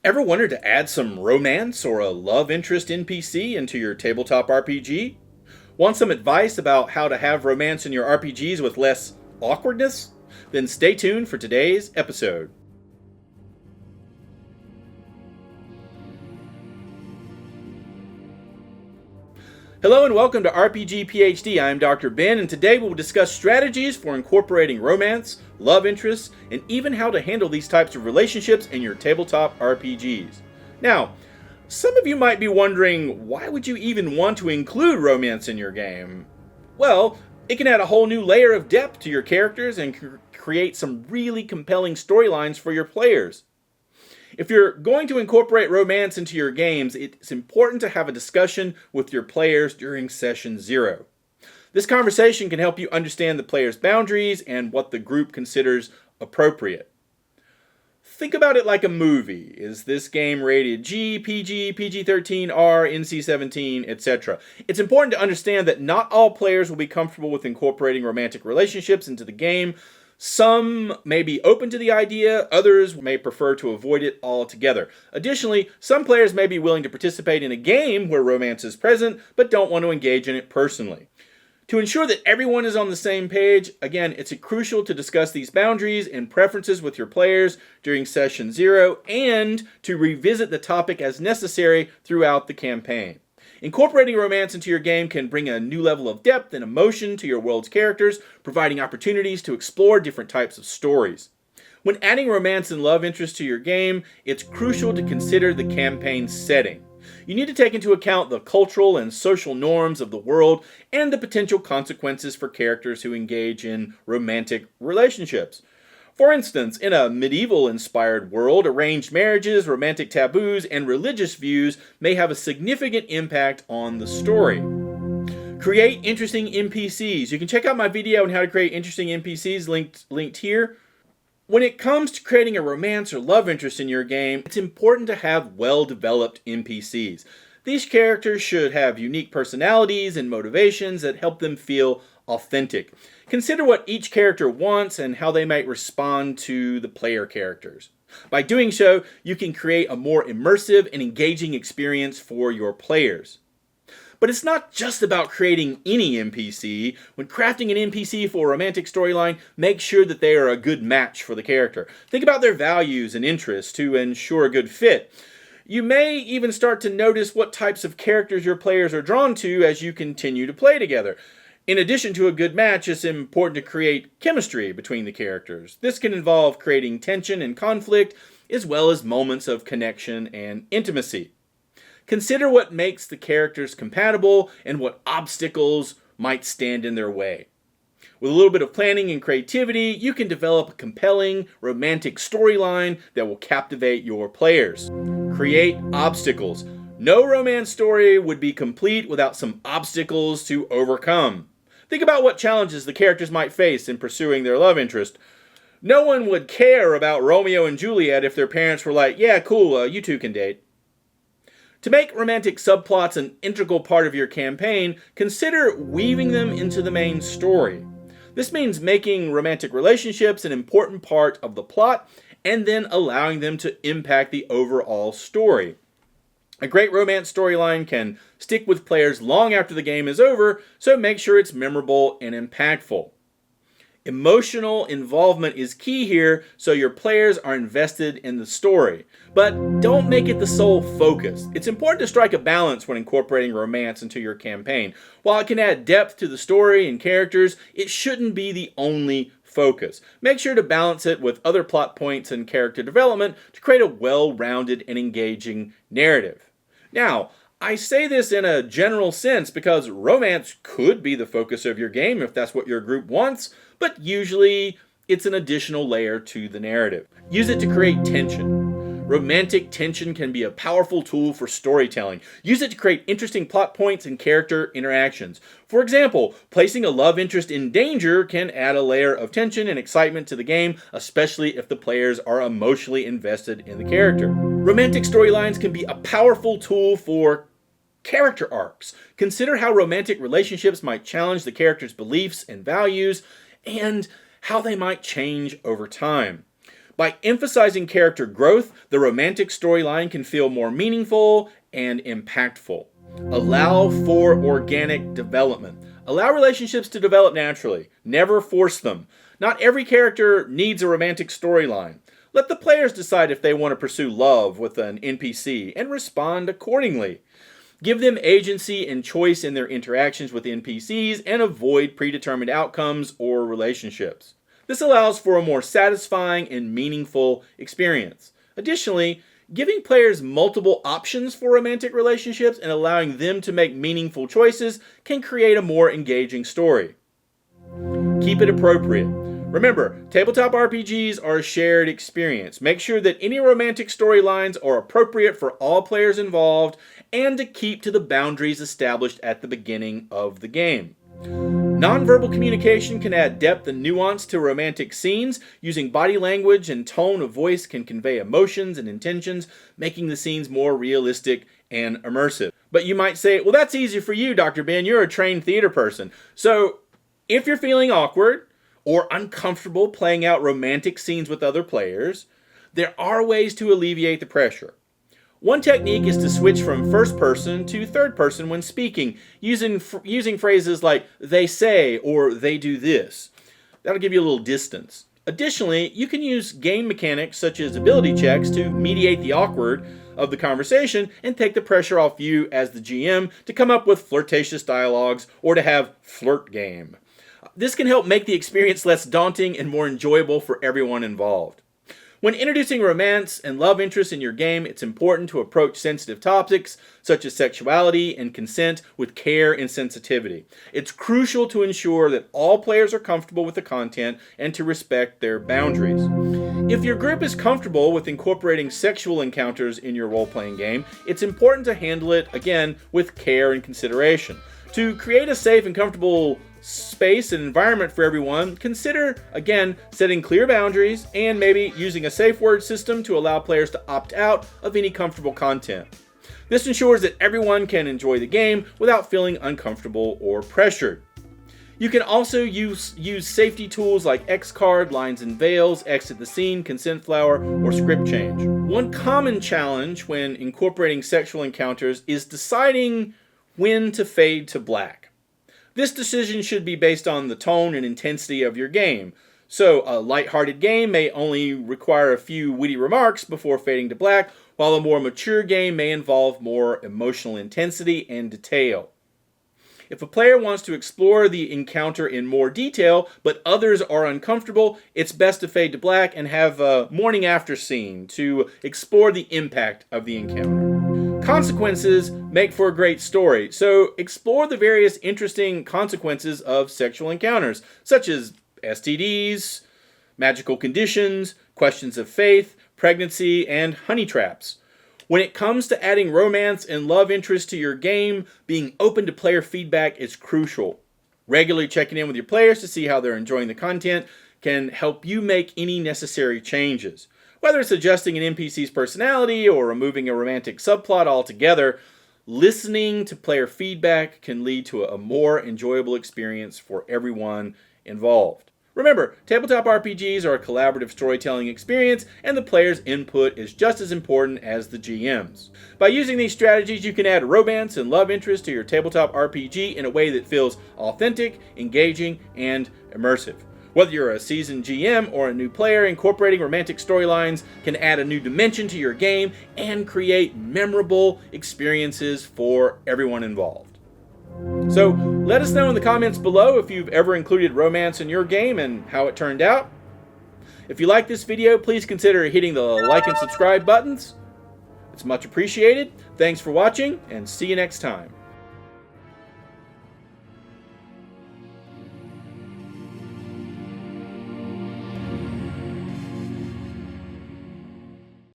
Ever wanted to add some romance or a love interest NPC into your tabletop RPG? Want some advice about how to have romance in your RPGs with less awkwardness? Then stay tuned for today's episode. Hello and welcome to RPG PhD. I'm Dr. Ben, and today we'll discuss strategies for incorporating romance, love interests, and even how to handle these types of relationships in your tabletop RPGs. Now, some of you might be wondering, why would you even want to include romance in your game? Well, it can add a whole new layer of depth to your characters and create some really compelling storylines for your players. If you're going to incorporate romance into your games, it's important to have a discussion with your players during session 0. This conversation can help you understand the player's boundaries and what the group considers appropriate. Think about it like a movie. Is this game rated G, PG, PG-13, R, NC-17, etc.? It's important to understand that not all players will be comfortable with incorporating romantic relationships into the game. Some may be open to the idea, others may prefer to avoid it altogether. Additionally, some players may be willing to participate in a game where romance is present, but don't want to engage in it personally. To ensure that everyone is on the same page, again, it's crucial to discuss these boundaries and preferences with your players during session 0 and to revisit the topic as necessary throughout the campaign. Incorporating romance into your game can bring a new level of depth and emotion to your world's characters, providing opportunities to explore different types of stories. When adding romance and love interest to your game, it's crucial to consider the campaign setting. You need to take into account the cultural and social norms of the world and the potential consequences for characters who engage in romantic relationships. For instance, in a medieval-inspired world, arranged marriages, romantic taboos, and religious views may have a significant impact on the story. Create interesting NPCs. You can check out my video on how to create interesting NPCs linked here. When it comes to creating a romance or love interest in your game, it's important to have well-developed NPCs. These characters should have unique personalities and motivations that help them feel authentic. Consider what each character wants and how they might respond to the player characters. By doing so, you can create a more immersive and engaging experience for your players. But it's not just about creating any NPC. When crafting an NPC for a romantic storyline, make sure that they are a good match for the character. Think about their values and interests to ensure a good fit. You may even start to notice what types of characters your players are drawn to as you continue to play together. In addition to a good match, it's important to create chemistry between the characters. This can involve creating tension and conflict, as well as moments of connection and intimacy. Consider what makes the characters compatible and what obstacles might stand in their way. With a little bit of planning and creativity, you can develop a compelling, romantic storyline that will captivate your players. Create obstacles. No romance story would be complete without some obstacles to overcome. Think about what challenges the characters might face in pursuing their love interest. No one would care about Romeo and Juliet if their parents were like, yeah, cool, you two can date. To make romantic subplots an integral part of your campaign, consider weaving them into the main story. This means making romantic relationships an important part of the plot and then allowing them to impact the overall story. A great romance storyline can stick with players long after the game is over, so make sure it's memorable and impactful. Emotional involvement is key here, so your players are invested in the story. But don't make it the sole focus. It's important to strike a balance when incorporating romance into your campaign. While it can add depth to the story and characters, it shouldn't be the only focus. Make sure to balance it with other plot points and character development to create a well-rounded and engaging narrative. Now, I say this in a general sense because romance could be the focus of your game if that's what your group wants, but usually it's an additional layer to the narrative. Use it to create tension. Romantic tension can be a powerful tool for storytelling. Use it to create interesting plot points and character interactions. For example, placing a love interest in danger can add a layer of tension and excitement to the game, especially if the players are emotionally invested in the character. Romantic storylines can be a powerful tool for character arcs. Consider how romantic relationships might challenge the character's beliefs and values, and how they might change over time. By emphasizing character growth, the romantic storyline can feel more meaningful and impactful. Allow for organic development. Allow relationships to develop naturally. Never force them. Not every character needs a romantic storyline. Let the players decide if they want to pursue love with an NPC and respond accordingly. Give them agency and choice in their interactions with NPCs and avoid predetermined outcomes or relationships. This allows for a more satisfying and meaningful experience. Additionally, giving players multiple options for romantic relationships and allowing them to make meaningful choices can create a more engaging story. Keep it appropriate. Remember, tabletop RPGs are a shared experience. Make sure that any romantic storylines are appropriate for all players involved and to keep to the boundaries established at the beginning of the game. Nonverbal communication can add depth and nuance to romantic scenes. Using body language and tone of voice can convey emotions and intentions, making the scenes more realistic and immersive. But you might say, well, that's easy for you, Dr. Ben. You're a trained theater person. So if you're feeling awkward or uncomfortable playing out romantic scenes with other players, there are ways to alleviate the pressure. One technique is to switch from first person to third person when speaking, using phrases like they say or they do this. That'll give you a little distance. Additionally, you can use game mechanics such as ability checks to mediate the awkward of the conversation and take the pressure off you as the GM to come up with flirtatious dialogues or to have flirt game. This can help make the experience less daunting and more enjoyable for everyone involved. When introducing romance and love interest in your game, it's important to approach sensitive topics such as sexuality and consent with care and sensitivity. It's crucial to ensure that all players are comfortable with the content and to respect their boundaries. If your group is comfortable with incorporating sexual encounters in your role-playing game, it's important to handle it, again, with care and consideration. To create a safe and comfortable space and environment for everyone, consider, again, setting clear boundaries and maybe using a safe word system to allow players to opt out of any comfortable content. This ensures that everyone can enjoy the game without feeling uncomfortable or pressured. You can also use safety tools like X-Card, lines and veils, exit the scene, consent flower, or script change. One common challenge when incorporating sexual encounters is deciding when to fade to black. This decision should be based on the tone and intensity of your game. So a lighthearted game may only require a few witty remarks before fading to black, while a more mature game may involve more emotional intensity and detail. If a player wants to explore the encounter in more detail, but others are uncomfortable, it's best to fade to black and have a morning after scene to explore the impact of the encounter. Consequences make for a great story, so explore the various interesting consequences of sexual encounters, such as STDs, magical conditions, questions of faith, pregnancy, and honey traps. When it comes to adding romance and love interest to your game, being open to player feedback is crucial. Regularly checking in with your players to see how they're enjoying the content can help you make any necessary changes. Whether it's adjusting an NPC's personality or removing a romantic subplot altogether, listening to player feedback can lead to a more enjoyable experience for everyone involved. Remember, tabletop RPGs are a collaborative storytelling experience, and the player's input is just as important as the GM's. By using these strategies, you can add romance and love interest to your tabletop RPG in a way that feels authentic, engaging, and immersive. Whether you're a seasoned GM or a new player, incorporating romantic storylines can add a new dimension to your game and create memorable experiences for everyone involved. So let us know in the comments below if you've ever included romance in your game and how it turned out. If you like this video, please consider hitting the like and subscribe buttons. It's much appreciated. Thanks for watching, and see you next time.